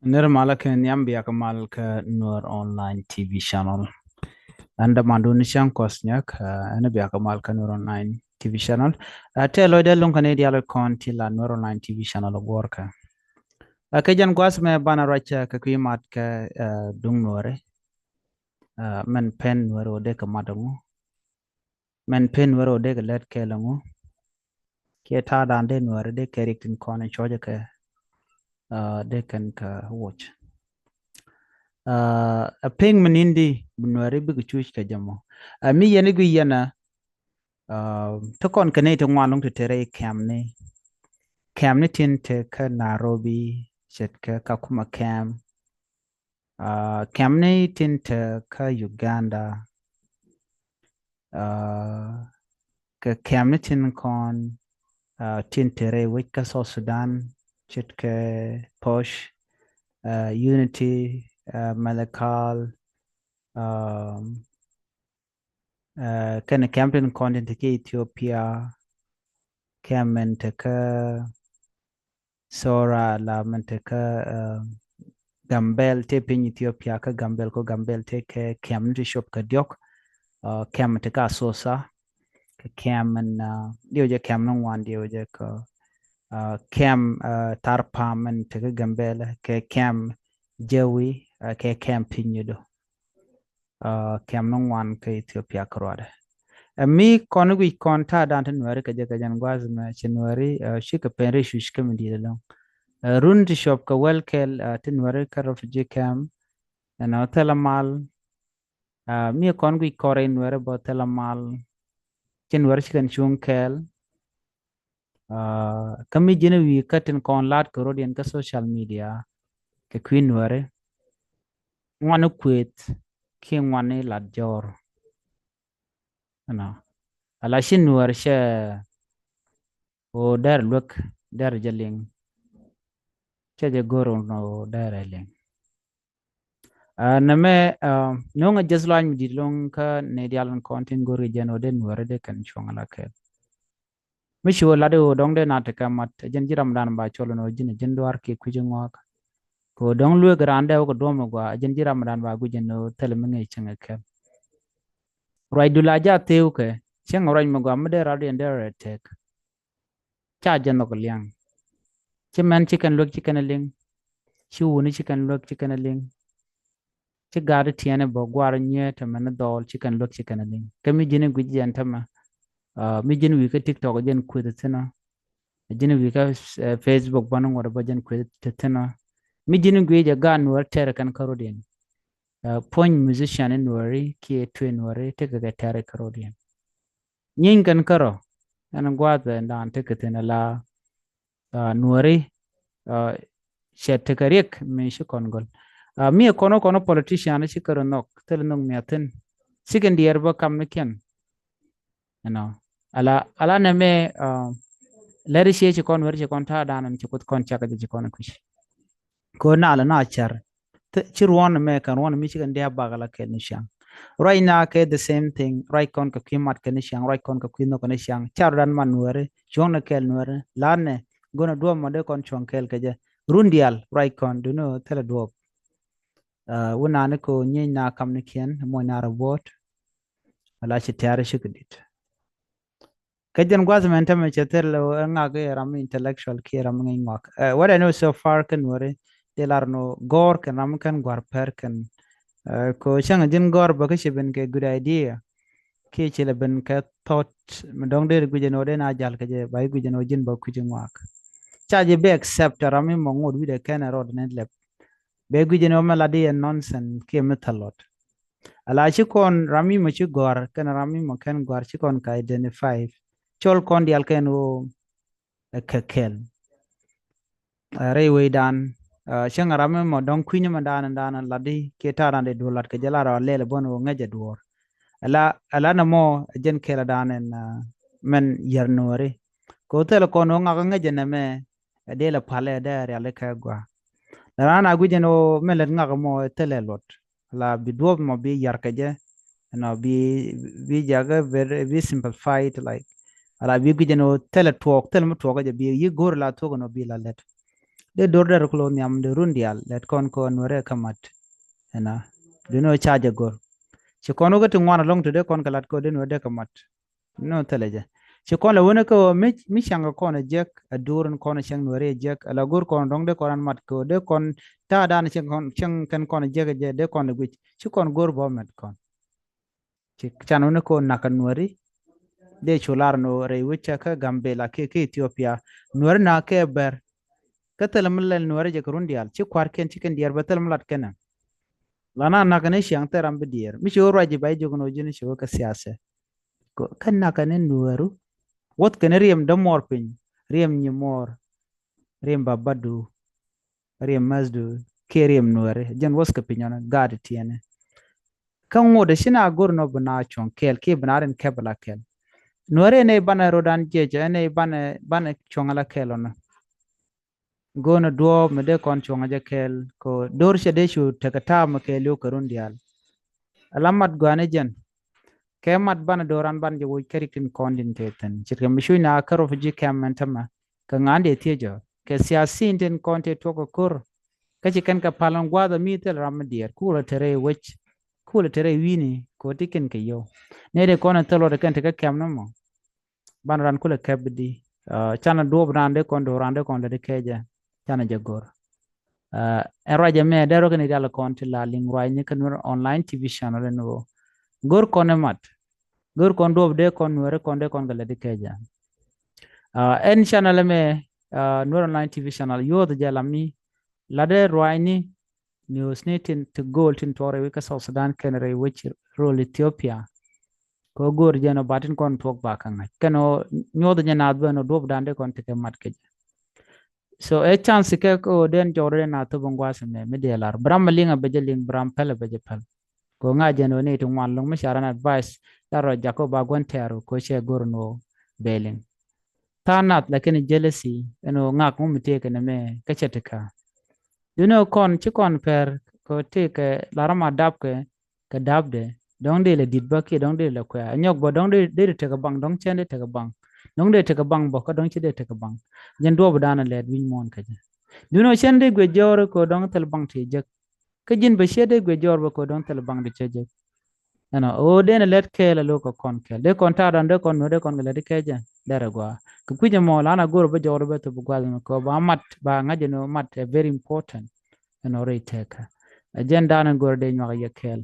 Nirmala ke nyambia kamal ke Nuer online TV channel. Anda mandu nishan kosnyak ane biya kamal ke Nuer online TV channel. Te lo de lung kane dialo konti la Nuer online TV channel worka. Ke jan gwas me bana racha ke kuimat ke dung Nuere. Men pen Nuere ode ke madangu. Men pen Nuere ode ke let ke langu. Ke ta dande Nuere de ke riktin kone choja ke de kan ka watch. A ping menindi bunwari bi kuchuch ka jamo mi yene gu yana to kon kane to ngwalong to tere camne tin te ka Nairobi chet ka Kakuma cam camne tin te ka Uganda ka camne tin kon tin tere wik ka South Sudan chet ka Posh Unity Malakal kana campaign content ke Ethiopia campaign ka sora la ka gambel te pin Ethiopia ka gambel ko gambel te ke campaign shop ka diok campaign ka sosa ka campaign dio je campaign wan dio je ka cam tarpamen te ka gambel ke cam jewi ke campaign yudo campaign wan ka Ethiopia krode mi kono wi konta dan tan wari ka jaga jan gwaz ma chinwari shika penre shush kam di long run ti shop ka welkel tin wari ka refugee camp na telamal mi kon wi kore nwere bo telamal chin wari chikan chung kel kami jene wi katin kon lat ko rodien ka social media ke queen wari ngwana kwet ki ngwane lat jor na ala shin war she o dar look dar jaling chaje goro no dar ling na me nonga jaslan mi dilong ka ne dialan content gori jeno den warade kan chongala ke mishi wala de dong de nata kamat jen jiram dan ba cholo no jine jen doar ke kujingwa ko dong lu grande ko domo gwa jen jiram dan ba gujen no telemenge chenga ke rai dula ja teu ke cheng rai mo gwa mede radio ender tek cha jen no liang chimen chicken look chicken ling chi wuni chicken look chicken ling chi gari tiene bo gwar nye tamana dol chicken look chicken ling kami jine gujen tama mi jin wi ka TikTok jen kwedetena jin wi ka Facebook banu ngora ba jen kwedetena mi jin gwe ja gan war tere kan karodien point musician in wari ki twin wari te ga tere karodien nyin kan karo an gwada ndan te ketena la nuari shet karek me shi kongol mi kono politician shi karo nok tel nok miaten sigen dier ba kam ne ken ala na me lari shi kon wer shi kon ta danan ci kut kon chaka ji kon kush ko na ala na char ci ruwan me kan ruwan mi shigan dia bagala ke ni shang right now ke the same thing right kon ka kimat ke ni shang right kon ka kwino ko ni shang char dan man wer jong na kel wer lane gona do mo de kon chong kel ke je rundial right kon do no tele do wona ne ko nyi na kam ni ken mo na robot ala shi tare shi kidit kajan gwas men tame chetel nga ge ram intellectual ki ram ngi ngak what I know so far kan wore de larno gor kan ram kan gwar per kan ko chang jin gor ba ke ben ke good idea ki chile ben ke thought dong de gu jeno de na jal ke je bai gu jeno jin ba ku jin wak cha je be accept ram mo ngod wi de kan rod ne lep be gu jeno ma ladi nonsense ki metalot ala chi kon rami mo chi gor kan rami mo kan gor chi kon ka identify chol kon dial ken wo kekel rewe dan shanga rame mo don kwinyo ma dan ladi ke taran de dolat ke jala ra lele bon wo ngaje duor ala na mo jen kela dan en men yernore ko tele kon wo ngaga ngaje na me de la pale de ya le ka gwa rana guje no melet ngaga mo tele lot la bi duob mo bi yar ke je no bi jaga bi simplified like ala bi guje no tele talk je bi yi gor la talk no bi la let de dor der klo nyam de rundial let kon Nuer kamat ena dino charge gor ci kono go ngwana long to de kon kalat ko de Nuer de kamat no teleje ci kon la wona ko mi shanga kono jek a durun kono shang Nuer jek ala gor kon dong de koran mat ko de kon ta dan shang kan kono jek je de kon de ci kon gor bo met kon ci chanu ko nakan Nuer de chular no re wicha ka gambella ke Ethiopia Nuer na ke ber katal mulal Nuer je kurundial ci kwar ken ci ken diar batal mulat kenan lana na kane shiang teram be diar mi shoro aji bay jogono jini shoro ka siyasa ko kan na kane Nueru wot kane riem da mor pin riem ni mor riem babadu riem masdu ke riem Nuer jen was ka pinyana gad tiene kan ngode shina gorno bana chon kel ke banaren kebla kel Nuer ne bana rodan jeje ne bana chongala kelona gona duo mede kon chonga kel ko dor shede shu takata ma kelu karundial alamat gwane jen kemat bana doran ban je woy kerikin kondin teten chirka mishu na karo fuji kamantama ka ngande tiejo ke siasi inten konte toko kur ka chikan ka palon gwada mitel ramadier kula tere wech kula tere wini ko tiken ke yo nede kona telo de kente ka kamno mo ban ran kula kabdi chana duob rande kon dorande kon de keja chana jagor eraja me dero kan idala konti la lingwa ni kan online tv channel no gor kone mat gor kon dob de kon Nuer kon de kon gala de keja en channel me Nuer online tv channel yo de jalami la de roini news ni tin to gold tin tore we ka South Sudan ken re which role Ethiopia ko gor jeno batin kon tok ba kan kano nyodo nyana adbe no dob dande kon te mat keja so a chance ke ko den jore na to bongwa seme me de lar bram linga beje ling bram pele beje pel ko nga jeno ne to wan long me sharan advice daro jako ba gon tero ko che gorno beling tanat lakini jealousy eno ngak mu mite ke me ka chetika kon chi kon per ko te ke larama dab ke dab de dong de le dit ba ke dong de le ko anyok bo dong de te ka bang dong chen de te ka bang dong de te ka bang bo ka dong chi de te ka bang jen do badana le win mon ka chen de gwe jor ko dong tel bang te je ka jin ba she de gwe jor ba ko dong tel bang de che je o de ne let ke la lo ko kon ke de kon ta dan de kon no de kon le de ke je dara gwa ku kuje mo la na gor ba jor ba to bu gwa ko ba mat ba ngaje no mat very important re teka agenda na gor de nyaga yekel